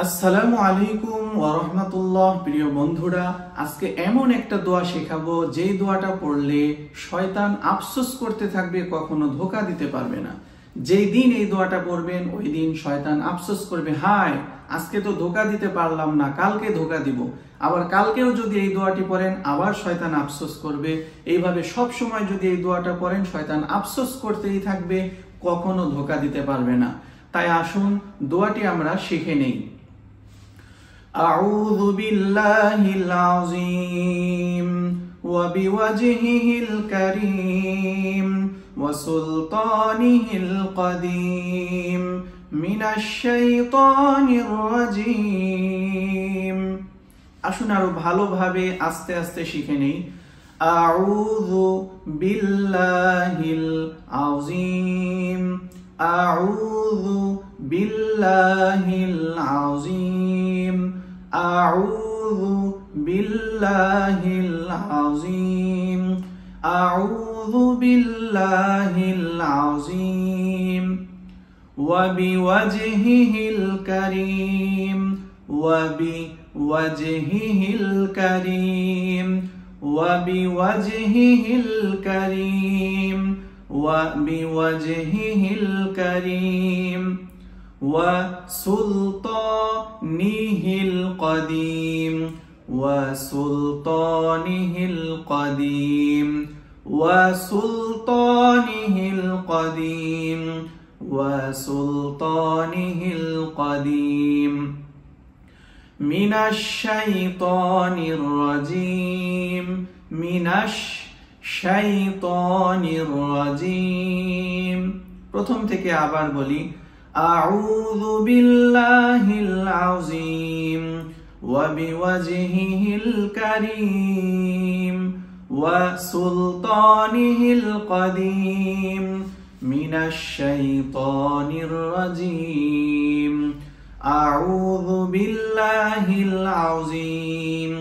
আসসালামু আলাইকুম ওয়া রাহমাতুল্লাহ। প্রিয় বন্ধুরা, আজকে এমন একটা দোয়া শেখাবো যেই দোয়াটা পড়লে শয়তান আফসোস করতে থাকবে, কখনো ধোঁকা দিতে পারবে না। যেই দিন এই দোয়াটা পড়বেন ওই দিন শয়তান আফসোস করবে, হায় আজকে তো ধোঁকা দিতে পারলাম না, কালকে ধোঁকা দিব। আবার কালকেও যদি এই দোয়াটি পড়েন আবার শয়তান আফসোস করবে। এইভাবে সব সময় যদি এই দোয়াটা পড়েন শয়তান আফসোস করতেই থাকবে, কখনো ধোঁকা দিতে পারবে না। তাই আসুন দোয়াটি আমরা শিখে নেই। أعوذ بالله العظيم وبوجهه الكريم وسلطانه القديم من الشيطان الرجيم। আসুন আরো ভালোভাবে আস্তে আস্তে শিখে নেই। আউযু বিল্লাহিল আযীম আউযু বিল্লাহিল আযীম আউযু বিল্লাহিল আযীম আউযু বিল্লাহিল আযীম ওয়া বিওয়াজহিহিল কারীম ওয়া বিওয়াজহিহিল কারীম ওয়া বিওয়াজহিহিল কারীম ওয়া বিওয়াজহিহিল কারীম وسلطانه القديم وسلطانه القديم وسلطانه القديم وسلطانه القديم من الشيطان الرجيم من الشيطان الرجيم। প্রথম থেকে আবার বলি। أعوذ بالله العظيم وبوجهه الكريم وسلطانه القديم من الشيطان الرجيم أعوذ بالله العظيم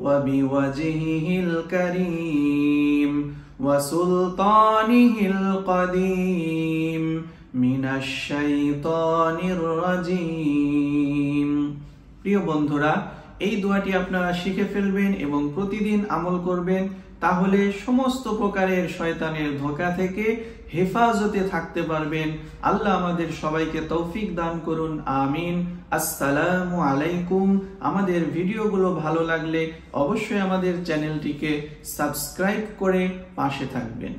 وبوجهه الكريم وسلطانه القديم মিনাশ শাইতানির রাজিম। প্রিয় বন্ধুরা, এই দোয়াটি আপনারা শিখে ফেলবেন এবং প্রতিদিন আমল করবেন, তাহলে সমস্ত প্রকারের শয়তানের ধোঁকা থেকে হেফাজতে থাকতে পারবেন। আল্লাহ আমাদের সবাইকে তৌফিক দান করুন, আমিন। আসসালামু আলাইকুম। আমাদের ভিডিওগুলো ভালো লাগলে অবশ্যই আমাদের চ্যানেলটিকে সাবস্ক্রাইব করে পাশে থাকবেন।